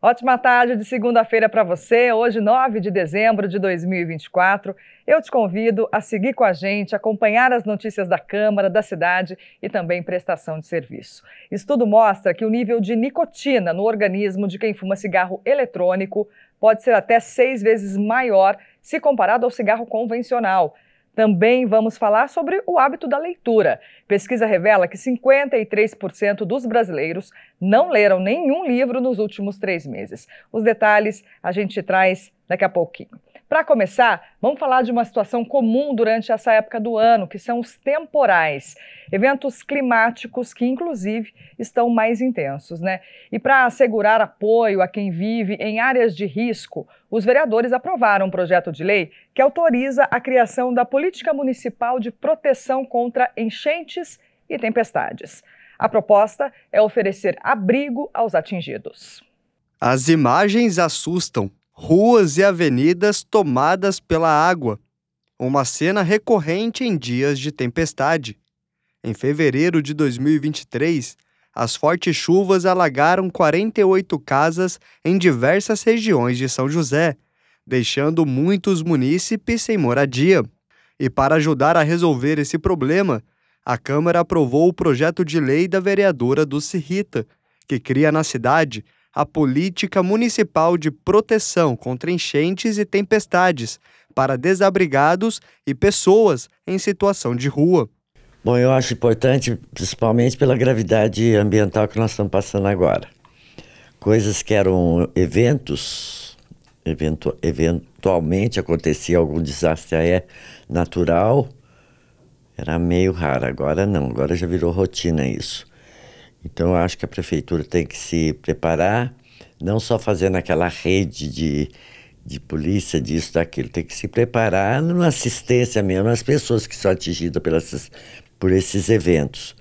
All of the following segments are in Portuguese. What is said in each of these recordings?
Ótima tarde de segunda-feira para você, hoje 9 de dezembro de 2024. Eu te convido a seguir com a gente, acompanhar as notícias da Câmara, da cidade e também prestação de serviço. Estudo mostra que o nível de nicotina no organismo de quem fuma cigarro eletrônico pode ser até 6 vezes maior se comparado ao cigarro convencional. Também vamos falar sobre o hábito da leitura. Pesquisa revela que 53% dos brasileiros não leram nenhum livro nos últimos 3 meses. Os detalhes a gente traz daqui a pouquinho. Para começar, vamos falar de uma situação comum durante essa época do ano, que são os temporais. Eventos climáticos que, inclusive, estão mais intensos, né? E para assegurar apoio a quem vive em áreas de risco, os vereadores aprovaram um projeto de lei que autoriza a criação da Política Municipal de Proteção contra Enchentes e Tempestades. A proposta é oferecer abrigo aos atingidos. As imagens assustam. Ruas e avenidas tomadas pela água. Uma cena recorrente em dias de tempestade. Em fevereiro de 2023, as fortes chuvas alagaram 48 casas em diversas regiões de São José, deixando muitos munícipes sem moradia. E para ajudar a resolver esse problema, a Câmara aprovou o projeto de lei da vereadora Dulce Rita, que cria na cidade a Política Municipal de Proteção contra Enchentes e Tempestades para desabrigados e pessoas em situação de rua. Bom, eu acho importante, principalmente pela gravidade ambiental que nós estamos passando agora. Coisas que eram eventos, eventualmente acontecia algum desastre natural, era meio raro, agora não, agora já virou rotina isso. Então, eu acho que a prefeitura tem que se preparar, não só fazendo aquela rede de polícia, disso, daquilo, tem que se preparar numa assistência mesmo às pessoas que são atingidas por esses eventos.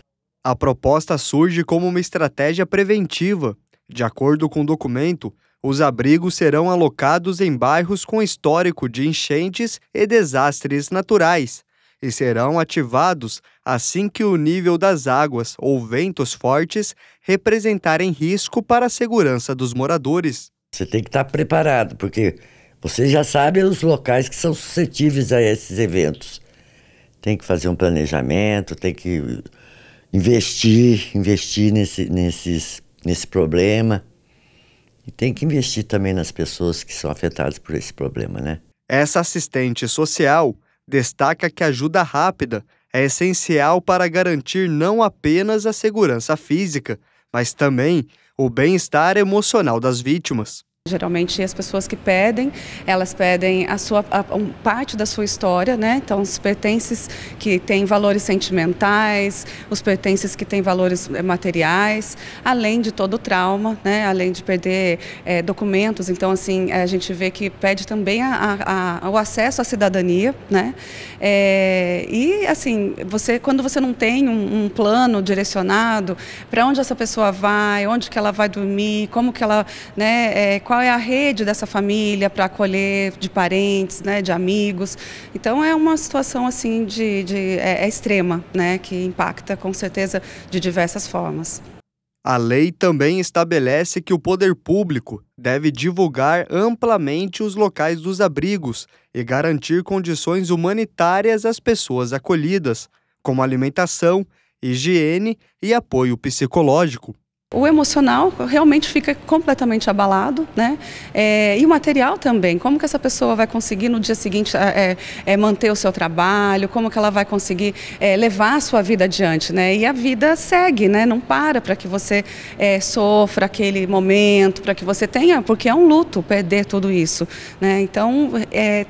A proposta surge como uma estratégia preventiva. De acordo com o documento, os abrigos serão alocados em bairros com histórico de enchentes e desastres naturais, e serão ativados assim que o nível das águas ou ventos fortes representarem risco para a segurança dos moradores. Você tem que estar preparado, porque você já sabe os locais que são suscetíveis a esses eventos. Tem que fazer um planejamento, tem que investir nesse problema. E tem que investir também nas pessoas que são afetadas por esse problema, né? Essa assistente social destaca que a ajuda rápida é essencial para garantir não apenas a segurança física, mas também o bem-estar emocional das vítimas. Geralmente as pessoas que pedem, elas pedem parte da sua história, né? Então os pertences que têm valores sentimentais, os pertences que têm valores materiais, além de todo o trauma, né? Além de perder documentos. Então assim, a gente vê que pede também o acesso à cidadania, né? E assim, quando você não tem um plano direcionado para onde essa pessoa vai, onde que ela vai dormir, como que ela, né? Qual é a rede dessa família para acolher, de parentes, né, de amigos. Então é uma situação assim extrema, né, que impacta com certeza de diversas formas. A lei também estabelece que o poder público deve divulgar amplamente os locais dos abrigos e garantir condições humanitárias às pessoas acolhidas, como alimentação, higiene e apoio psicológico. O emocional realmente fica completamente abalado, né? E o material também, como que essa pessoa vai conseguir no dia seguinte manter o seu trabalho, como que ela vai conseguir levar a sua vida adiante, né? E a vida segue, né? Não para que você sofra aquele momento, para que você tenha, porque é um luto perder tudo isso, né? Então,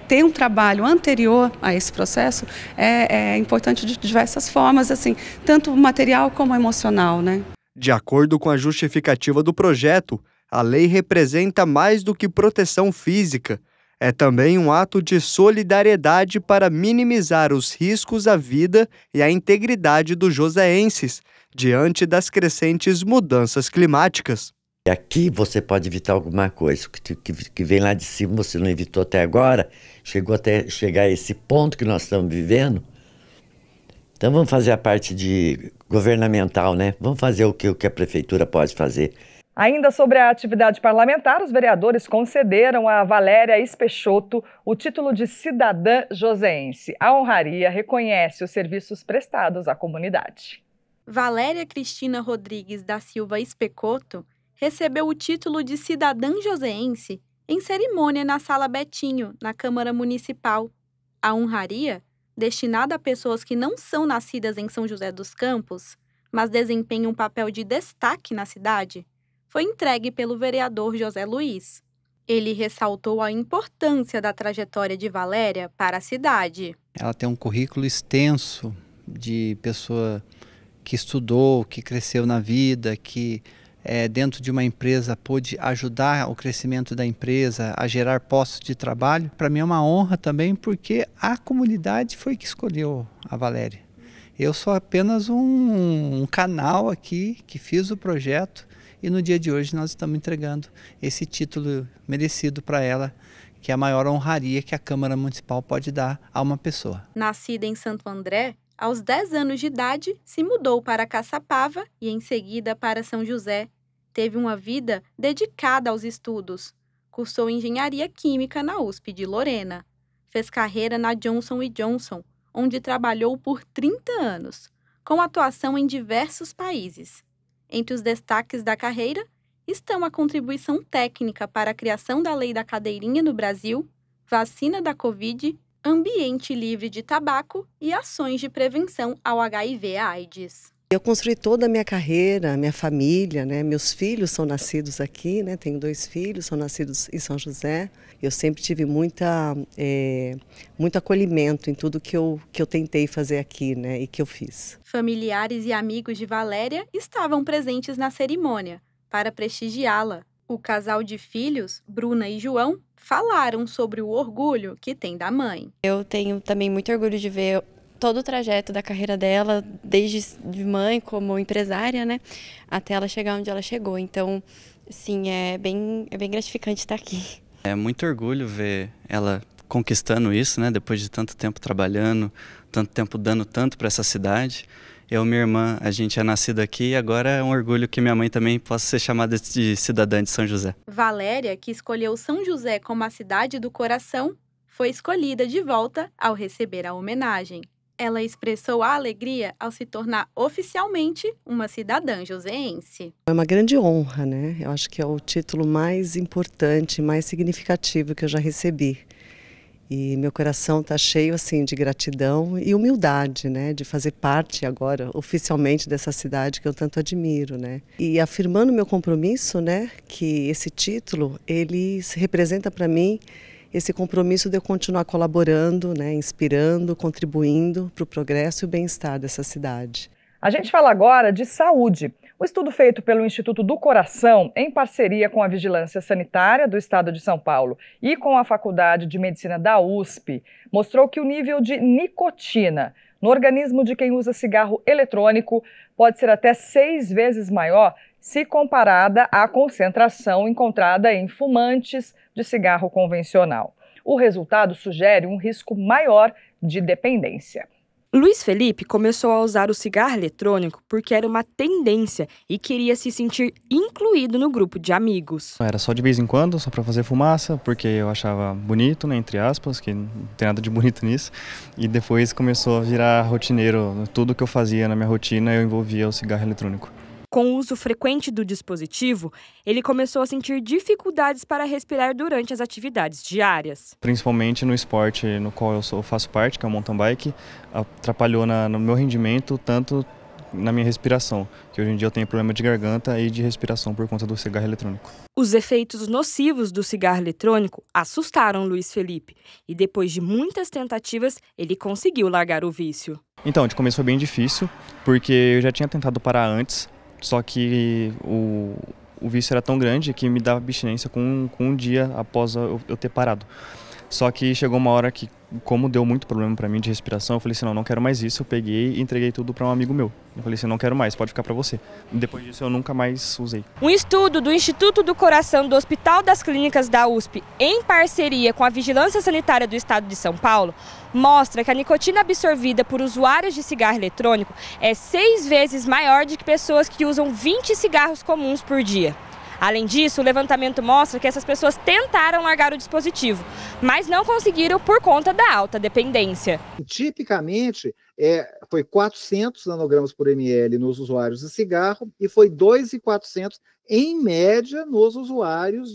ter um trabalho anterior a esse processo é importante de diversas formas, assim, tanto material como emocional, né? De acordo com a justificativa do projeto, a lei representa mais do que proteção física. É também um ato de solidariedade para minimizar os riscos à vida e à integridade dos joseenses, diante das crescentes mudanças climáticas. Aqui você pode evitar alguma coisa, que vem lá de cima você não evitou até agora, chegou até chegar a esse ponto que nós estamos vivendo. Então vamos fazer a parte governamental, né? Vamos fazer o que a prefeitura pode fazer. Ainda sobre a atividade parlamentar, os vereadores concederam a Valéria Espechotto o título de cidadã joseense. A honraria reconhece os serviços prestados à comunidade. Valéria Cristina Rodrigues da Silva Espechotto recebeu o título de cidadã joseense em cerimônia na Sala Betinho, na Câmara Municipal. A honraria, destinada a pessoas que não são nascidas em São José dos Campos, mas desempenham um papel de destaque na cidade, foi entregue pelo vereador José Luiz. Ele ressaltou a importância da trajetória de Valéria para a cidade. Ela tem um currículo extenso de pessoa que estudou, que cresceu na vida, que dentro de uma empresa pôde ajudar o crescimento da empresa, a gerar postos de trabalho. Para mim é uma honra também, porque a comunidade foi que escolheu a Valéria. Eu sou apenas um canal aqui que fiz o projeto e no dia de hoje nós estamos entregando esse título merecido para ela, que é a maior honraria que a Câmara Municipal pode dar a uma pessoa. Nascida em Santo André, aos 10 anos de idade, se mudou para Caçapava e, em seguida, para São José. Teve uma vida dedicada aos estudos. Cursou engenharia química na USP de Lorena. Fez carreira na Johnson & Johnson, onde trabalhou por 30 anos, com atuação em diversos países. Entre os destaques da carreira estão a contribuição técnica para a criação da Lei da Cadeirinha no Brasil, vacina da Covid, ambiente livre de tabaco e ações de prevenção ao HIV/AIDS. Eu construí toda a minha carreira, minha família, né? Meus filhos são nascidos aqui, né? Tenho 2 filhos, são nascidos em São José. Eu sempre tive muito acolhimento em tudo que eu tentei fazer aqui, né? E que eu fiz. Familiares e amigos de Valéria estavam presentes na cerimônia para prestigiá-la. O casal de filhos, Bruna e João, falaram sobre o orgulho que tem da mãe. Eu tenho também muito orgulho de ver todo o trajeto da carreira dela, desde de mãe como empresária, né, até ela chegar onde ela chegou. Então, sim, é bem gratificante estar aqui. É muito orgulho ver ela conquistando isso, né, depois de tanto tempo trabalhando, tanto tempo dando tanto para essa cidade. Eu e minha irmã, a gente é nascido aqui e agora é um orgulho que minha mãe também possa ser chamada de cidadã de São José. Valéria, que escolheu São José como a cidade do coração, foi escolhida de volta ao receber a homenagem. Ela expressou a alegria ao se tornar oficialmente uma cidadã joseense. É uma grande honra, né? Eu acho que é o título mais importante, mais significativo que eu já recebi. E meu coração está cheio assim de gratidão e humildade, né, de fazer parte agora oficialmente dessa cidade que eu tanto admiro, né? E afirmando meu compromisso, né, que esse título ele representa para mim esse compromisso de eu continuar colaborando, né, inspirando, contribuindo para o progresso e o bem-estar dessa cidade. A gente fala agora de saúde. O estudo feito pelo Instituto do Coração, em parceria com a Vigilância Sanitária do Estado de São Paulo e com a Faculdade de Medicina da USP, mostrou que o nível de nicotina no organismo de quem usa cigarro eletrônico pode ser até 6 vezes maior se comparada à concentração encontrada em fumantes de cigarro convencional. O resultado sugere um risco maior de dependência. Luiz Felipe começou a usar o cigarro eletrônico porque era uma tendência e queria se sentir incluído no grupo de amigos. Era só de vez em quando, só para fazer fumaça, porque eu achava bonito, né, entre aspas, que não tem nada de bonito nisso. E depois começou a virar rotineiro. Tudo que eu fazia na minha rotina eu envolvia o cigarro eletrônico. Com o uso frequente do dispositivo, ele começou a sentir dificuldades para respirar durante as atividades diárias. Principalmente no esporte no qual eu faço parte, que é o mountain bike, atrapalhou no meu rendimento, tanto na minha respiração, que hoje em dia eu tenho problema de garganta e de respiração por conta do cigarro eletrônico. Os efeitos nocivos do cigarro eletrônico assustaram Luiz Felipe e depois de muitas tentativas, ele conseguiu largar o vício. Então, de começo foi bem difícil, porque eu já tinha tentado parar antes, só que o vício era tão grande que me dava abstinência com um dia após eu ter parado. Só que chegou uma hora que, como deu muito problema para mim de respiração, eu falei assim, não quero mais isso. Eu peguei e entreguei tudo para um amigo meu. Eu falei assim, não quero mais, pode ficar para você. E depois disso eu nunca mais usei. Um estudo do Instituto do Coração do Hospital das Clínicas da USP, em parceria com a Vigilância Sanitária do Estado de São Paulo, mostra que a nicotina absorvida por usuários de cigarro eletrônico é 6 vezes maior do que pessoas que usam 20 cigarros comuns por dia. Além disso, o levantamento mostra que essas pessoas tentaram largar o dispositivo, mas não conseguiram por conta da alta dependência. Tipicamente, foi 400 nanogramas por ml nos usuários de cigarro e foi 2.400 em média nos usuários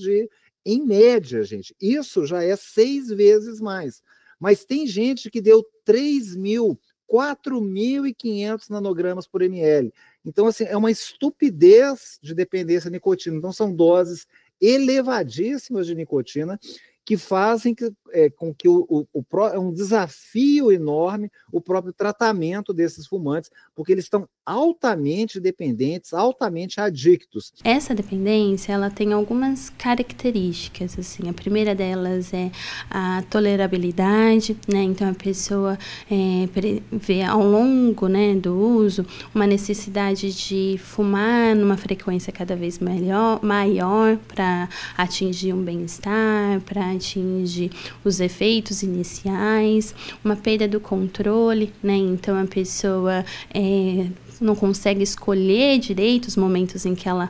em média, gente. Isso já é 6 vezes mais. Mas tem gente que deu 3.000, 4.500 nanogramas por ml. Então, assim, é uma estupidez de dependência à nicotina. Então, são doses elevadíssimas de nicotina que fazem com que é um desafio enorme o próprio tratamento desses fumantes, porque eles estão altamente dependentes, altamente adictos. Essa dependência, ela tem algumas características, assim, a primeira delas é a tolerabilidade, né, então a pessoa vê ao longo, né, do uso uma necessidade de fumar numa frequência cada vez maior para atingir um bem-estar, para atingir os efeitos iniciais, uma perda do controle, né, então a pessoa não consegue escolher direito os momentos em que ela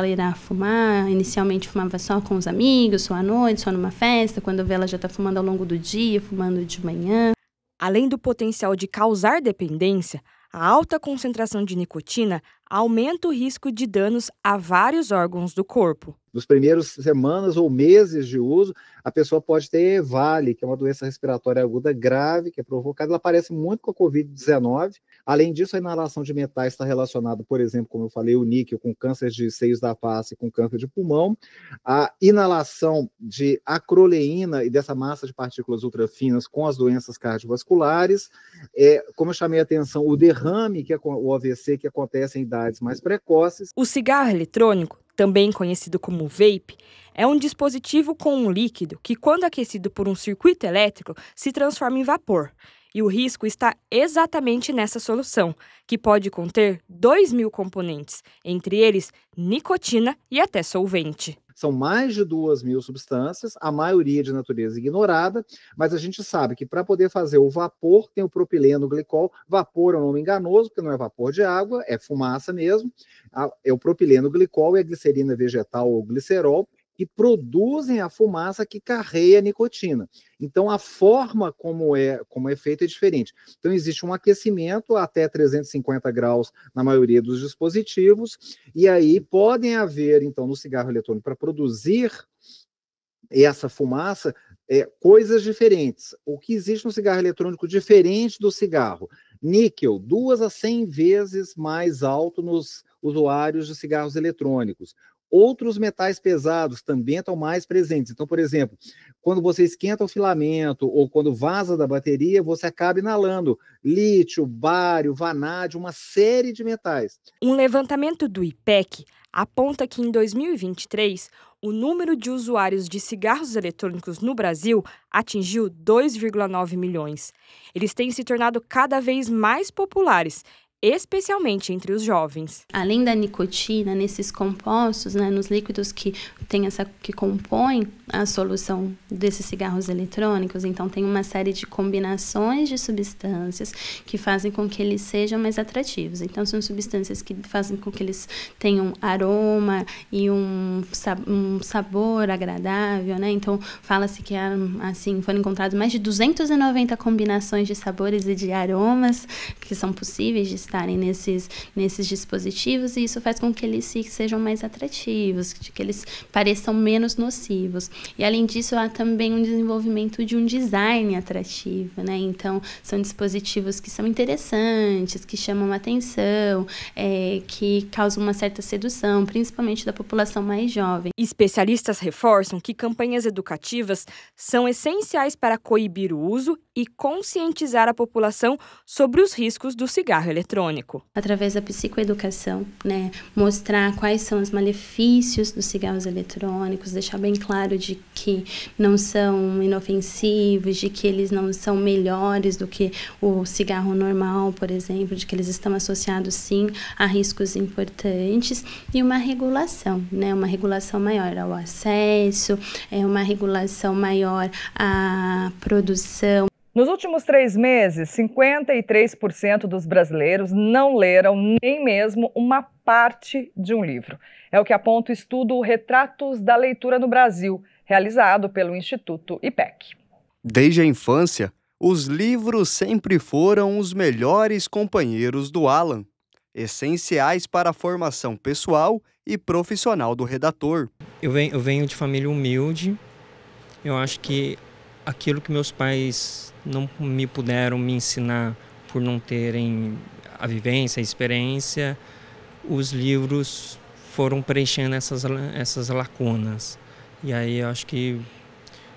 irá fumar. Inicialmente fumava só com os amigos, só à noite, só numa festa. Quando vê, ela já está fumando ao longo do dia, fumando de manhã. Além do potencial de causar dependência, a alta concentração de nicotina aumenta o risco de danos a vários órgãos do corpo. Nos primeiros semanas ou meses de uso, a pessoa pode ter EVALI, que é uma doença respiratória aguda grave, que é provocada, ela aparece muito com a Covid-19. Além disso, a inalação de metais está relacionada, por exemplo, como eu falei, o níquel, com câncer de seios da face, com câncer de pulmão. A inalação de acroleína e dessa massa de partículas ultrafinas com as doenças cardiovasculares. Como eu chamei a atenção, o derrame, que é o AVC, que acontece em idades mais precoces. O cigarro eletrônico, também conhecido como vape, é um dispositivo com um líquido que, quando aquecido por um circuito elétrico, se transforma em vapor. E o risco está exatamente nessa solução, que pode conter 2.000 componentes, entre eles nicotina e até solvente. São mais de 2.000 substâncias, a maioria de natureza ignorada, mas a gente sabe que para poder fazer o vapor tem o propileno glicol. Vapor é um nome enganoso, porque não é vapor de água, é fumaça mesmo. É o propileno glicol e a glicerina vegetal ou glicerol, que produzem a fumaça que carrega a nicotina. Então, a forma como é feito é diferente. Então, existe um aquecimento até 350 graus na maioria dos dispositivos, e aí podem haver, então, no cigarro eletrônico, para produzir essa fumaça, coisas diferentes. O que existe no cigarro eletrônico diferente do cigarro? Níquel, 2 a 100 vezes mais alto nos usuários de cigarros eletrônicos. Outros metais pesados também estão mais presentes. Então, por exemplo, quando você esquenta o filamento ou quando vaza da bateria, você acaba inalando lítio, bário, vanádio, uma série de metais. Um levantamento do IPEC aponta que em 2023, o número de usuários de cigarros eletrônicos no Brasil atingiu 2,9 milhões. Eles têm se tornado cada vez mais populares, especialmente entre os jovens. Além da nicotina, nesses compostos, né, nos líquidos que compõem a solução desses cigarros eletrônicos, então tem uma série de combinações de substâncias que fazem com que eles sejam mais atrativos. Então são substâncias que fazem com que eles tenham aroma e um sabor agradável, né? Então fala-se que assim foram encontradas mais de 290 combinações de sabores e de aromas que são possíveis de estarem nesses dispositivos, e isso faz com que eles sejam mais atrativos, que eles pareçam menos nocivos. E além disso, há também um desenvolvimento de um design atrativo, né? Então, são dispositivos que são interessantes, que chamam a atenção, que causam uma certa sedução, principalmente da população mais jovem. Especialistas reforçam que campanhas educativas são essenciais para coibir o uso e conscientizar a população sobre os riscos do cigarro eletrônico. Através da psicoeducação, né, mostrar quais são os malefícios dos cigarros eletrônicos, deixar bem claro de que não são inofensivos, de que eles não são melhores do que o cigarro normal, por exemplo, de que eles estão associados sim a riscos importantes, e uma regulação, né, uma regulação maior ao acesso, uma regulação maior à produção. Nos últimos 3 meses, 53% dos brasileiros não leram nem mesmo uma parte de um livro. É o que aponta o estudo Retratos da Leitura no Brasil, realizado pelo Instituto IPEC. Desde a infância, os livros sempre foram os melhores companheiros do Alan, essenciais para a formação pessoal e profissional do redator. Eu venho de família humilde. Eu acho que aquilo que meus pais não me puderam me ensinar por não terem a vivência, a experiência, os livros foram preenchendo essas lacunas. E aí eu acho que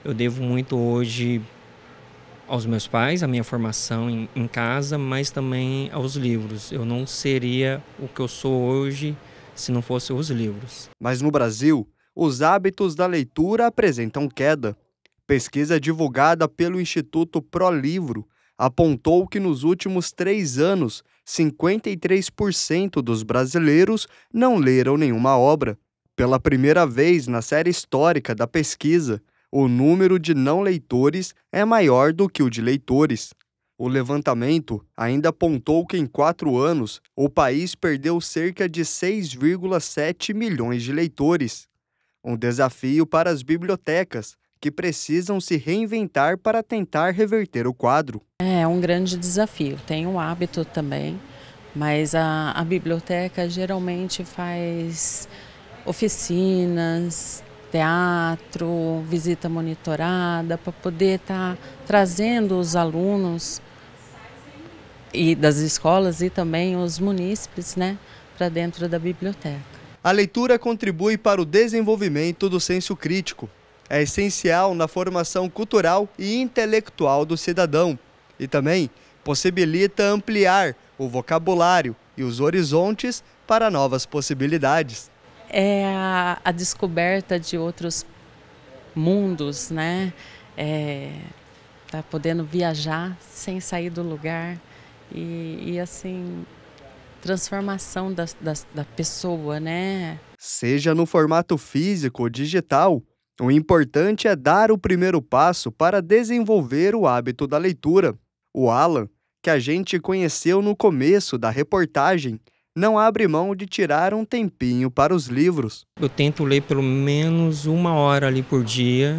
eu devo muito hoje aos meus pais, à minha formação em casa, mas também aos livros. Eu não seria o que eu sou hoje se não fossem os livros. Mas no Brasil, os hábitos da leitura apresentam queda. Pesquisa divulgada pelo Instituto ProLivro apontou que nos últimos 3 anos, 53% dos brasileiros não leram nenhuma obra. Pela primeira vez na série histórica da pesquisa, o número de não leitores é maior do que o de leitores. O levantamento ainda apontou que em 4 anos, o país perdeu cerca de 6,7 milhões de leitores. Um desafio para as bibliotecas, que precisam se reinventar para tentar reverter o quadro. É um grande desafio. Tem um hábito também, mas a biblioteca geralmente faz oficinas, teatro, visita monitorada, para poder estar trazendo os alunos e das escolas e também os munícipes, né, para dentro da biblioteca. A leitura contribui para o desenvolvimento do senso crítico. É essencial na formação cultural e intelectual do cidadão e também possibilita ampliar o vocabulário e os horizontes para novas possibilidades. É a descoberta de outros mundos, né? Tá podendo viajar sem sair do lugar e assim, transformação da pessoa, né? Seja no formato físico ou digital, o importante é dar o primeiro passo para desenvolver o hábito da leitura. O Alan, que a gente conheceu no começo da reportagem, não abre mão de tirar um tempinho para os livros. Eu tento ler pelo menos 1 hora ali por dia,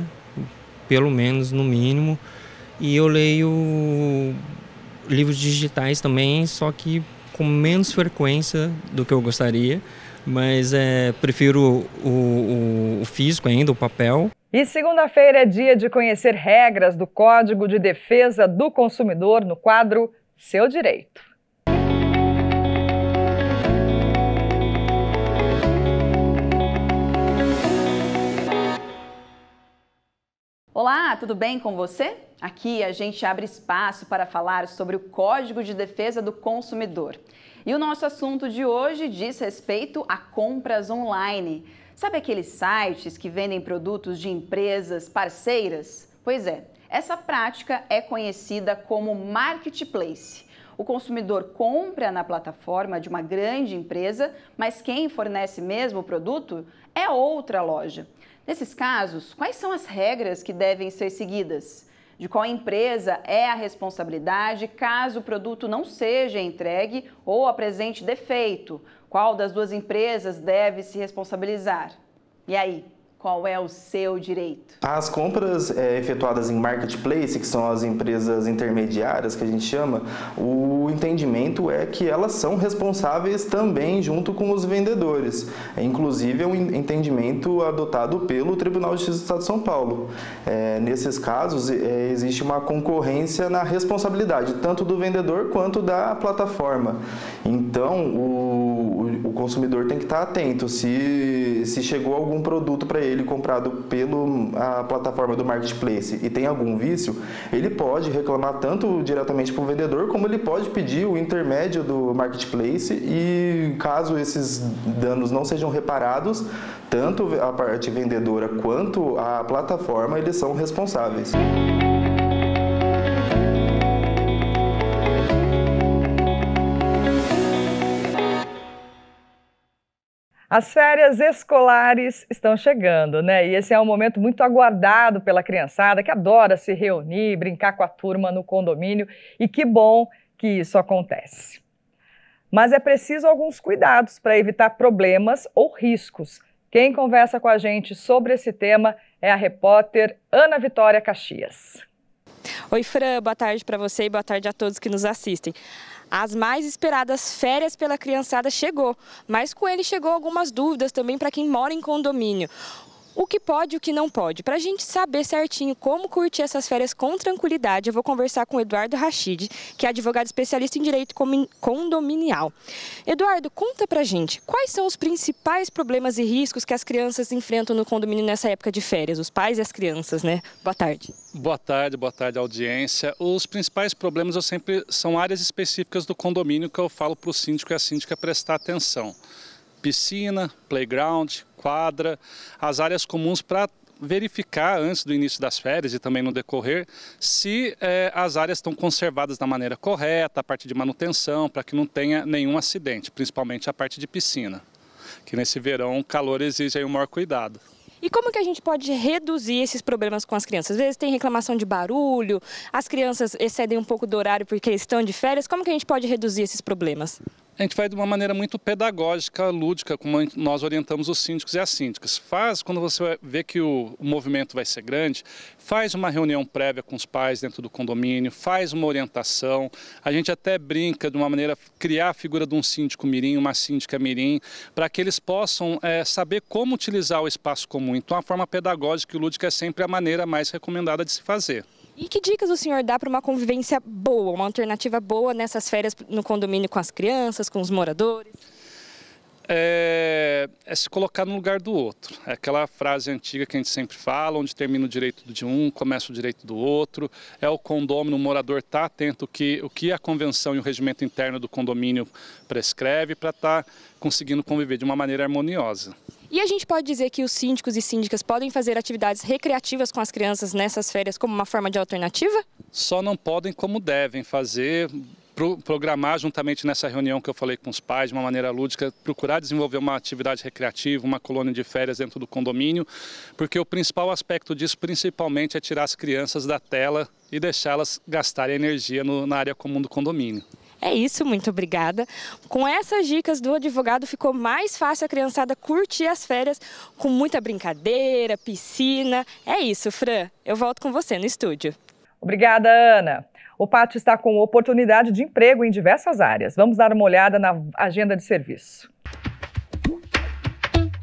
pelo menos no mínimo, e eu leio livros digitais também, só que com menos frequência do que eu gostaria. Mas prefiro o físico ainda, o papel. E segunda-feira é dia de conhecer regras do Código de Defesa do Consumidor no quadro Seu Direito. Olá, tudo bem com você? Aqui a gente abre espaço para falar sobre o Código de Defesa do Consumidor. E o nosso assunto de hoje diz respeito a compras online. Sabe aqueles sites que vendem produtos de empresas parceiras? Pois é, essa prática é conhecida como marketplace. O consumidor compra na plataforma de uma grande empresa, mas quem fornece mesmo o produto é outra loja. Nesses casos, quais são as regras que devem ser seguidas? De qual empresa é a responsabilidade caso o produto não seja entregue ou apresente defeito? Qual das 2 empresas deve se responsabilizar? E aí, qual é o seu direito? As compras efetuadas em marketplace, que são as empresas intermediárias que a gente chama, o entendimento é que elas são responsáveis também junto com os vendedores. Inclusive é um entendimento adotado pelo Tribunal de Justiça do Estado de São Paulo. Nesses casos existe uma concorrência na responsabilidade, tanto do vendedor quanto da plataforma. Então o consumidor tem que estar atento se chegou algum produto para ele comprado pela plataforma do marketplace e tem algum vício, ele pode reclamar tanto diretamente para o vendedor, como ele pode pedir o intermédio do marketplace e caso esses danos não sejam reparados, tanto a parte vendedora quanto a plataforma, eles são responsáveis. As férias escolares estão chegando, né? E esse é um momento muito aguardado pela criançada, que adora se reunir, brincar com a turma no condomínio, e que bom que isso acontece. Mas é preciso alguns cuidados para evitar problemas ou riscos. Quem conversa com a gente sobre esse tema é a repórter Ana Vitória Caxias. Oi, Fran, boa tarde para você e boa tarde a todos que nos assistem. As mais esperadas férias pela criançada chegou, mas com ele chegou algumas dúvidas também para quem mora em condomínio. O que pode e o que não pode. Para a gente saber certinho como curtir essas férias com tranquilidade, eu vou conversar com o Eduardo Rachid, que é advogado especialista em direito condominial. Eduardo, conta pra gente, quais são os principais problemas e riscos que as crianças enfrentam no condomínio nessa época de férias, os pais e as crianças, né? Boa tarde. Boa tarde, audiência. Os principais problemas são áreas específicas do condomínio que eu falo para o síndico e a síndica prestar atenção. Piscina, playground, quadra, as áreas comuns para verificar antes do início das férias e também no decorrer se as áreas estão conservadas da maneira correta, a parte de manutenção, para que não tenha nenhum acidente, principalmente a parte de piscina, que nesse verão o calor exige aí um maior cuidado. E como que a gente pode reduzir esses problemas com as crianças? Às vezes tem reclamação de barulho, as crianças excedem um pouco do horário porque estão de férias. Como que a gente pode reduzir esses problemas? A gente vai de uma maneira muito pedagógica, lúdica, como nós orientamos os síndicos e as síndicas. Quando você vê que o movimento vai ser grande, faz uma reunião prévia com os pais dentro do condomínio, faz uma orientação. A gente até brinca de uma maneira, criar a figura de um síndico mirim, uma síndica mirim, para que eles possam saber como utilizar o espaço comum. Então a forma pedagógica e lúdica é sempre a maneira mais recomendada de se fazer. E que dicas o senhor dá para uma convivência boa, uma alternativa boa nessas férias no condomínio com as crianças, com os moradores? É se colocar no lugar do outro. É aquela frase antiga que a gente sempre fala, onde termina o direito de um, começa o direito do outro. É o condômino, o morador estar atento o que a convenção e o regimento interno do condomínio prescreve para estar conseguindo conviver de uma maneira harmoniosa. E a gente pode dizer que os síndicos e síndicas podem fazer atividades recreativas com as crianças nessas férias como uma forma de alternativa? Só não podem como devem fazer, programar juntamente nessa reunião que eu falei com os pais, de uma maneira lúdica, procurar desenvolver uma atividade recreativa, uma colônia de férias dentro do condomínio, porque o principal aspecto disso principalmente é tirar as crianças da tela e deixá-las gastarem energia na área comum do condomínio. É isso, muito obrigada. Com essas dicas do advogado, ficou mais fácil a criançada curtir as férias com muita brincadeira, piscina. É isso, Fran. Eu volto com você no estúdio. Obrigada, Ana. O Pátio está com oportunidade de emprego em diversas áreas. Vamos dar uma olhada na agenda de serviço.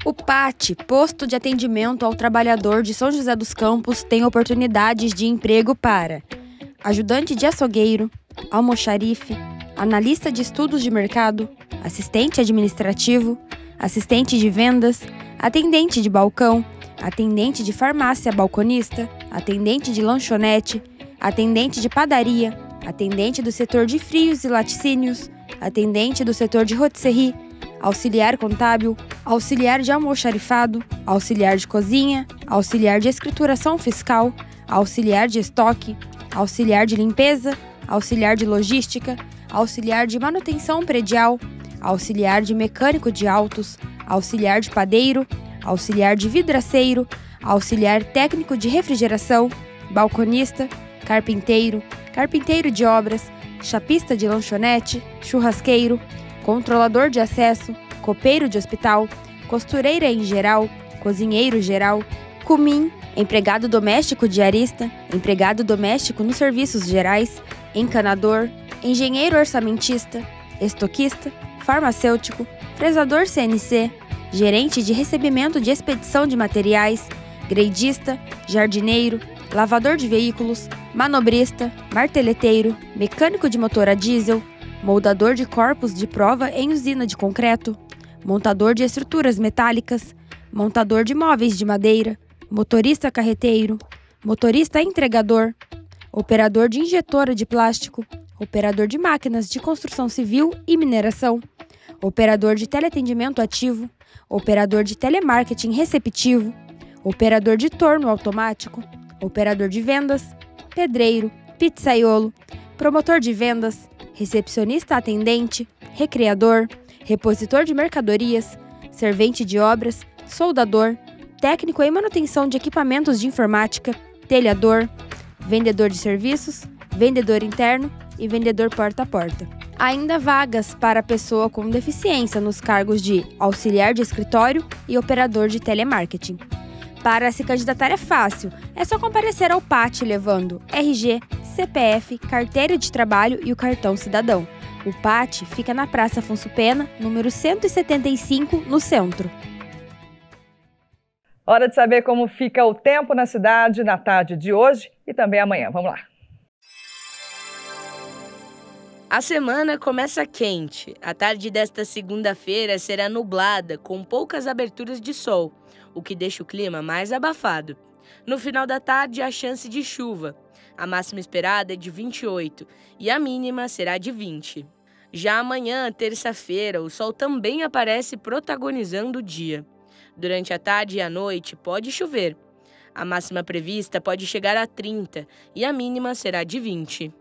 O PAT, Posto de Atendimento ao Trabalhador de São José dos Campos, tem oportunidades de emprego para ajudante de açougueiro, almoxarife, analista de estudos de mercado, assistente administrativo, assistente de vendas, atendente de balcão, atendente de farmácia balconista, atendente de lanchonete, atendente de padaria, atendente do setor de frios e laticínios, atendente do setor de rotisserie, auxiliar contábil, auxiliar de almoxarifado, auxiliar de cozinha, auxiliar de escrituração fiscal, auxiliar de estoque, auxiliar de limpeza, auxiliar de logística, auxiliar de manutenção predial, auxiliar de mecânico de autos, auxiliar de padeiro, auxiliar de vidraceiro, auxiliar técnico de refrigeração, balconista, carpinteiro, carpinteiro de obras, chapista de lanchonete, churrasqueiro, controlador de acesso, copeiro de hospital, costureira em geral, cozinheiro geral, cumim, empregado doméstico diarista, empregado doméstico nos serviços gerais, encanador, engenheiro orçamentista, estoquista, farmacêutico, fresador CNC, gerente de recebimento de expedição de materiais, greidista, jardineiro, lavador de veículos, manobrista, marteleteiro, mecânico de motor a diesel, moldador de corpos de prova em usina de concreto, montador de estruturas metálicas, montador de móveis de madeira, motorista carreteiro, motorista entregador, operador de injetora de plástico, operador de máquinas de construção civil e mineração, operador de teleatendimento ativo, operador de telemarketing receptivo, operador de torno automático, operador de vendas, pedreiro, pizzaiolo, promotor de vendas, recepcionista atendente, recreador, repositor de mercadorias, servente de obras, soldador, técnico em manutenção de equipamentos de informática, telhador, vendedor de serviços, vendedor interno e vendedor porta a porta. Ainda vagas para pessoa com deficiência nos cargos de auxiliar de escritório e operador de telemarketing. Para se candidatar é fácil, é só comparecer ao PAT levando RG, CPF, carteira de trabalho e o cartão cidadão. O PAT fica na Praça Afonso Pena, número 175, no centro. Hora de saber como fica o tempo na cidade na tarde de hoje e também amanhã. Vamos lá. A semana começa quente. A tarde desta segunda-feira será nublada, com poucas aberturas de sol, o que deixa o clima mais abafado. No final da tarde, há chance de chuva. A máxima esperada é de 28 e a mínima será de 20. Já amanhã, terça-feira, o sol também aparece protagonizando o dia. Durante a tarde e a noite pode chover. A máxima prevista pode chegar a 30 e a mínima será de 20.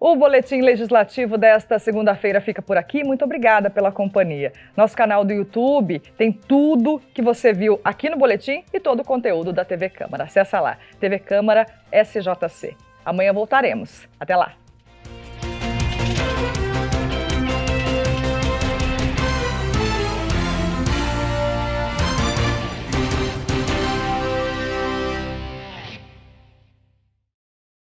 O Boletim Legislativo desta segunda-feira fica por aqui. Muito obrigada pela companhia. Nosso canal do YouTube tem tudo que você viu aqui no Boletim e todo o conteúdo da TV Câmara. Acessa lá, TV Câmara SJC. Amanhã voltaremos. Até lá.